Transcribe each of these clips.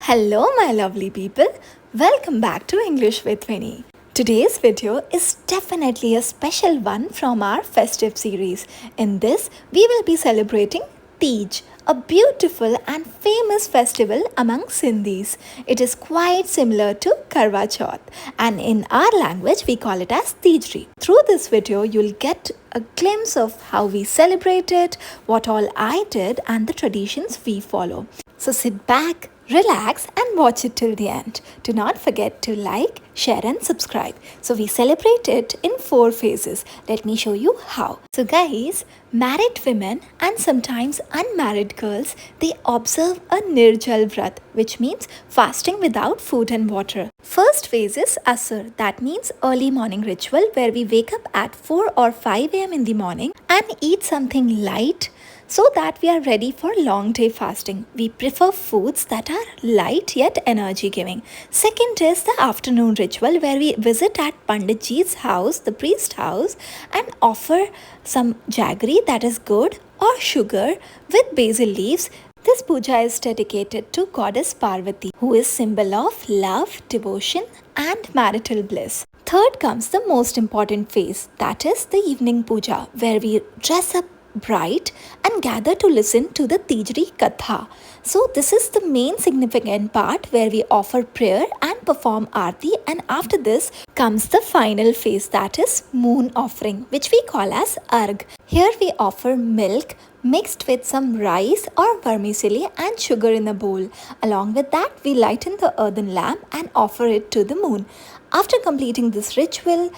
Hello my lovely people, welcome back to English with Winnie. Today's video is definitely a special one from our festive series. In this, we will be celebrating Teej, a beautiful and famous festival among Sindhis. It is quite similar to Karwa Chauth and in our language we call it as Teejri. Through this video, you'll get a glimpse of how we celebrate it, what all I did and the traditions we follow. So sit back, relax and watch it till the end. Do not forget to like, share and subscribe. So we celebrate it in 4 phases. Let me show you how. So guys, married women and sometimes unmarried girls, they observe a Nirjal Vrat, which means fasting without food and water. First phase is Asr, that means early morning ritual where we wake up at 4 or 5 am in the morning and eat something light so that we are ready for long day fasting. We prefer foods that are light yet energy giving. Second is the afternoon ritual where we visit at Panditji's house, the priest house, and offer some jaggery, that is good, or sugar with basil leaves. This puja is dedicated to goddess Parvati, who is symbol of love, devotion and marital bliss. Third comes the most important phase, that is the evening puja, where we dress up bright and gather to listen to the Teejri Katha. So this is the main significant part where we offer prayer and perform aarti, and after this comes the final phase, that is moon offering, which we call as Arg. Here we offer milk mixed with some rice or vermicelli and sugar in a bowl. Along with that, we lighten the earthen lamp and offer it to the moon. After completing this ritual,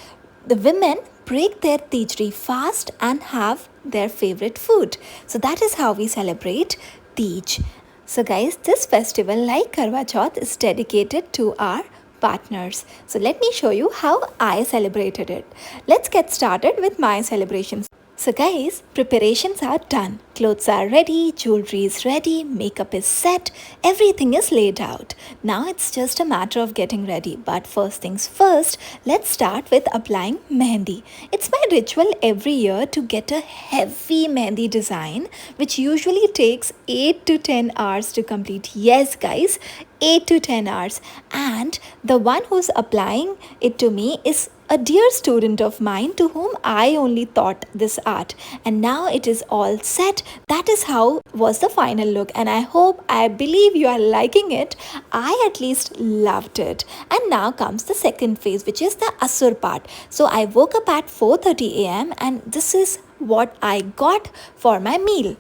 the women break their Teejri fast and have their favorite food. So that is how we celebrate Teej. So guys, this festival, like Karwa Chauth, is dedicated to our partners. So let me show you how I celebrated it. Let's get started with my celebrations. So guys, preparations are done. Clothes are ready, jewelry is ready, makeup is set, everything is laid out. Now it's just a matter of getting ready. But first things first, let's start with applying mehendi. It's my ritual every year to get a heavy mehendi design, which usually takes 8 to 10 hours to complete. Yes guys, 8 to 10 hours. And the one who's applying it to me is a dear student of mine to whom I only taught this art, and now it is all set. That is how was the final look, and I believe you are liking it. I at least loved it. And now comes the second phase, which is the Asur part. So I woke up at 4:30 am and this is what I got for my meal.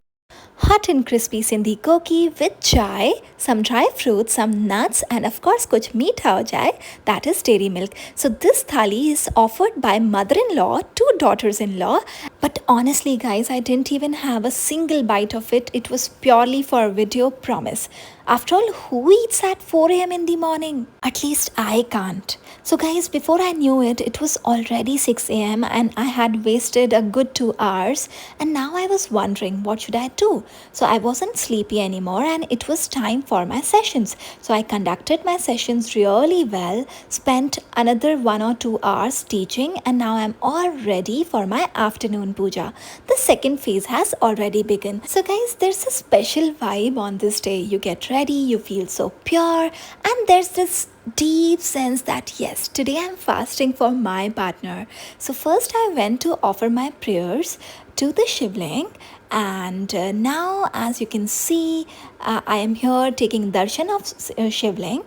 Hot and crispy Sindhi koki with chai, some dry fruits, some nuts and of course kuch meetha ho jaye, that is dairy milk. So this thali is offered by mother-in-law to daughters-in-law. But honestly guys, I didn't even have a single bite of it. It was purely for video, promise. After all, who eats at 4 am in the morning? At least I can't. So guys, before I knew it, it was already 6 am and I had wasted a good 2 hours, and now I was wondering what should I do. So I wasn't sleepy anymore and it was time for my sessions. So I conducted my sessions really well, spent another 1 or 2 hours teaching, and now I'm all ready for my afternoon puja. The second phase has already begun. So guys, there's a special vibe on this day. You get ready, you feel so pure, and there's this deep sense that yes, today I'm fasting for my partner. So first I went to offer my prayers to the Shivling, and now as you can see, I am here taking darshan of Shivling.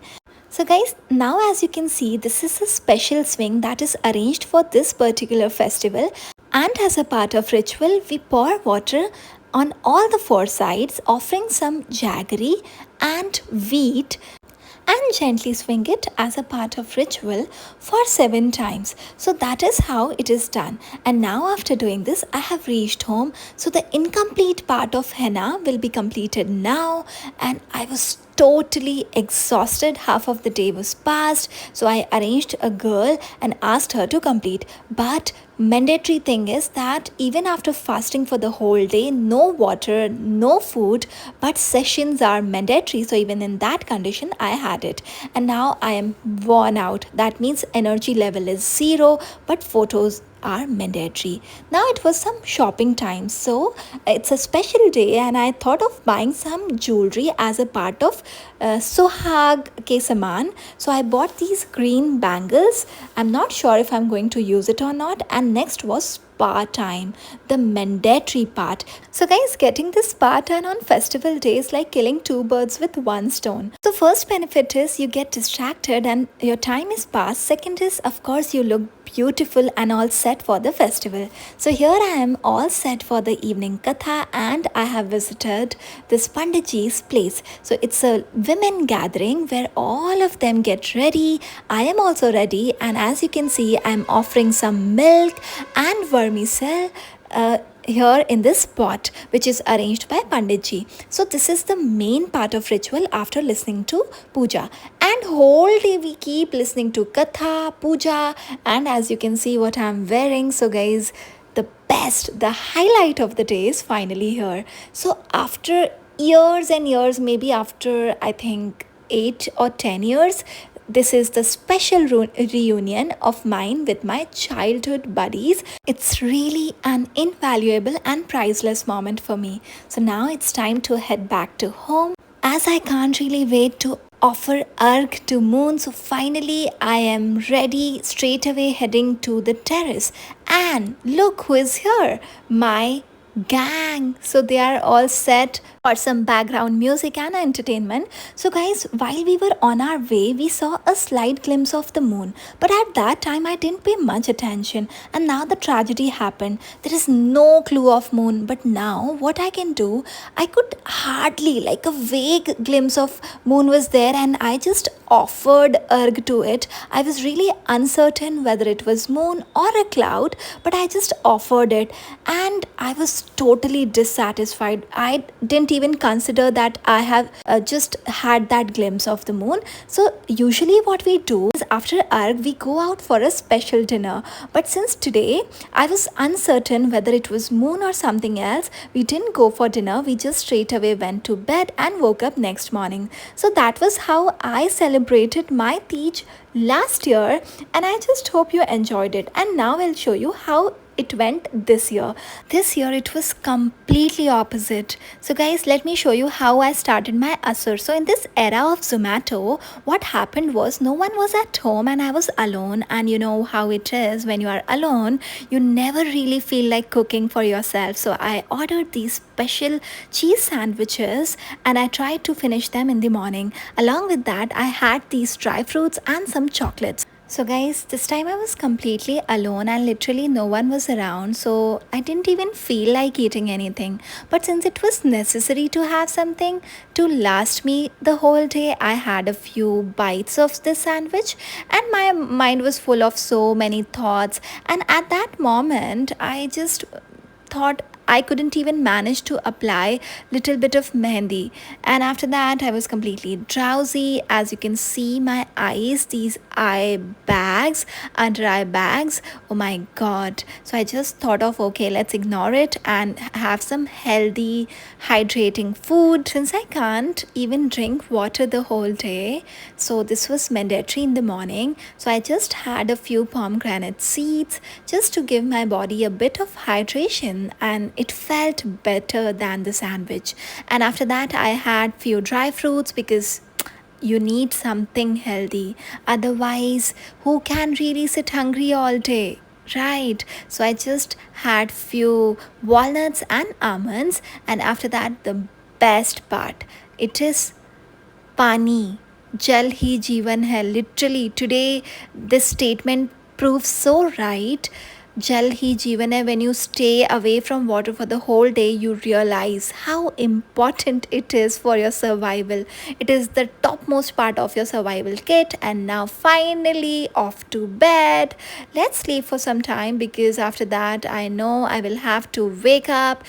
So guys, now as you can see, this is a special swing that is arranged for this particular festival, and as a part of ritual, we pour water on all the 4 sides, offering some jaggery and wheat, and gently swing it as a part of ritual for 7 times. So that is how it is done. And now after doing this, I have reached home. So the incomplete part of henna will be completed now, and I was totally exhausted. Half of the day was past, so I arranged a girl and asked her to complete. But mandatory thing is that even after fasting for the whole day, no water, no food, but sessions are mandatory. So even in that condition, I had it. And now I am worn out. That means energy level is 0, but photos are mandatory. Now it was some shopping time, so it's a special day and I thought of buying some jewelry as a part of Sohag ke saman. So I bought these green bangles. I'm not sure if I'm going to use it or not. And next was spa time, the mandatory part. So guys, getting this spa time on festival days like killing two birds with one stone. So first benefit is you get distracted and your time is passed. Second is of course you look beautiful and all set for the festival. So here I am all set for the evening katha and I have visited this Panditji's place. So it's a women gathering where all of them get ready. I am also ready and as you can see I'm offering some milk and vermicelli here in this pot which is arranged by Panditji. So this is the main part of ritual after listening to puja, and whole day we keep listening to katha, puja, and as you can see what I'm wearing. So guys, the highlight of the day is finally here. So after years and years, maybe after I think 8 or 10 years, this is the special reunion of mine with my childhood buddies. It's really an invaluable and priceless moment for me. So now it's time to head back to home as I can't really wait to offer arg to moon. So finally I am ready, straight away heading to the terrace. And look who is here, my gang. So they are all set for some background music and entertainment. So guys, while we were on our way, we saw a slight glimpse of the moon, but at that time I didn't pay much attention, and now the tragedy happened. There is no clue of moon, but now what I can do, I could hardly, like a vague glimpse of moon was there, and I just offered erg to it. I was really uncertain whether it was moon or a cloud, but I just offered it and I was totally dissatisfied. I didn't even consider that I have just had that glimpse of the moon. So usually what we do is after arg we go out for a special dinner, but since today I was uncertain whether it was moon or something else, we didn't go for dinner. We just straight away went to bed and woke up next morning. So that was how I celebrated my Teej last year, and I just hope you enjoyed it. And now I'll show you how it went this year. This year it was completely opposite. So guys, let me show you how I started my asur. So in this era of Zomato, what happened was no one was at home and I was alone, and you know how it is when you are alone, you never really feel like cooking for yourself. So I ordered these special cheese sandwiches and I tried to finish them in the morning. Along with that, I had these dry fruits and some chocolates. So guys, this time I was completely alone and literally no one was around, so I didn't even feel like eating anything. But since it was necessary to have something to last me the whole day, I had a few bites of this sandwich and my mind was full of so many thoughts. And at that moment, I just thought I couldn't even manage to apply little bit of mehendi, and after that I was completely drowsy. As you can see my eyes, these eye bags, under eye bags, oh my god. So I just thought of, okay, let's ignore it and have some healthy hydrating food since I can't even drink water the whole day. So this was mandatory in the morning, so I just had a few pomegranate seeds just to give my body a bit of hydration, and it felt better than the sandwich. And after that I had few dry fruits because you need something healthy, otherwise who can really sit hungry all day, right? So I just had few walnuts and almonds. And after that, the best part, it is pani, jal hi jeevan hai. Literally today this statement proves so right. Jal hi jeevan hai. When you stay away from water for the whole day, you realize how important it is for your survival. It is the topmost part of your survival kit. And now finally off to bed. Let's sleep for some time because after that I know I will have to wake up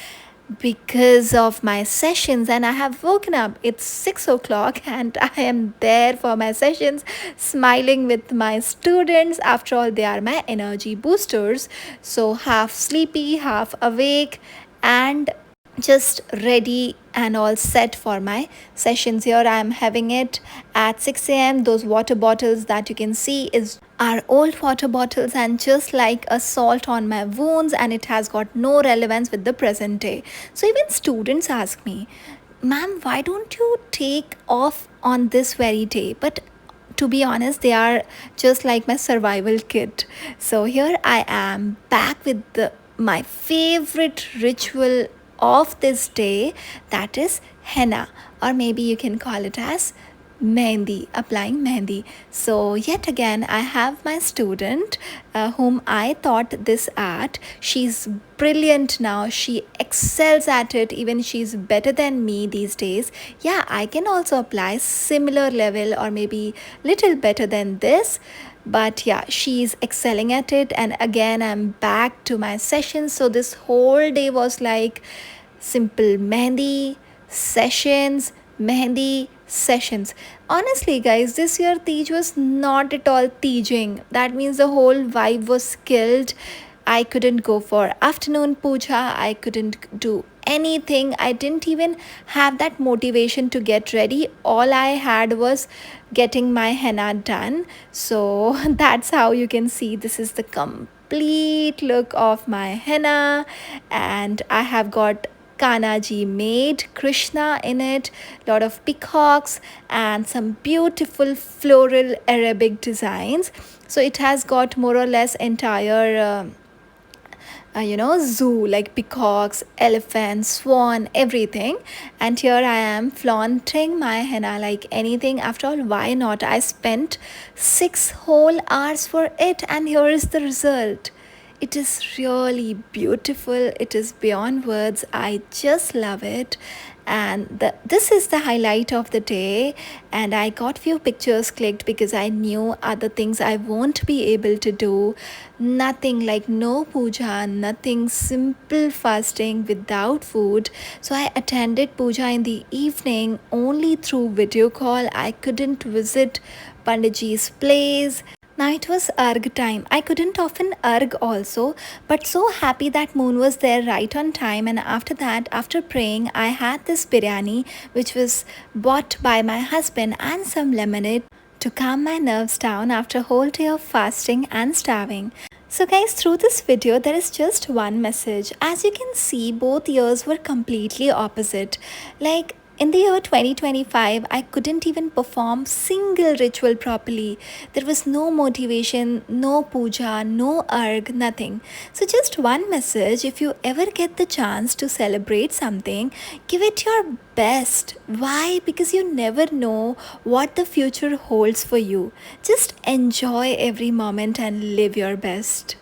because of my sessions, and I have woken up. It's 6 o'clock and I am there for my sessions, smiling with my students. After all, they are my energy boosters. So half sleepy, half awake, and just ready and all set for my sessions. Here I am having it at 6 a.m. Those water bottles that you can see is are old water bottles and just like a salt on my wounds, and it has got no relevance with the present day. So even students ask me, ma'am, why don't you take off on this very day? But to be honest, they are just like my survival kit. So here I am back with my favorite ritual of this day, that is henna, or maybe you can call it as mehendi, applying mehendi. So yet again I have my student whom I taught this at. She's brilliant now, she excels at it, even she's better than me these days. Yeah, I can also apply similar level or maybe little better than this, but yeah, she's excelling at it. And again I'm back to my session. So this whole day was like simple mehendi sessions, mehendi sessions. Honestly, guys, this year Tej was not at all teaching. That means the whole vibe was killed. I couldn't go for afternoon puja. I couldn't do anything. I didn't even have that motivation to get ready. All I had was getting my henna done. So that's how you can see this is the complete look of my henna. And I have got Kanaji made Krishna in it, lot of peacocks and some beautiful floral Arabic designs. So it has got more or less entire zoo, like peacocks, elephants, swan, everything. And here I am flaunting my henna like anything. After all, why not? I spent 6 whole hours for it, and here is the result. It is really beautiful. It is beyond words. I just love it. And this is the highlight of the day. And I got few pictures clicked because I knew other things I won't be able to do. Nothing like no puja, nothing, simple fasting without food. So I attended puja in the evening only through video call. I couldn't visit Panditji's place. Now it was Arg time. I couldn't often Arg also, but so happy that moon was there right on time. And after that, after praying, I had this biryani which was bought by my husband and some lemonade to calm my nerves down after a whole day of fasting and starving. So guys, through this video there is just one message. As you can see, both years were completely opposite. Like in the year 2025, I couldn't even perform single ritual properly. There was no motivation, no puja, no arg, nothing. So just one message, if you ever get the chance to celebrate something, give it your best. Why? Because you never know what the future holds for you. Just enjoy every moment and live your best.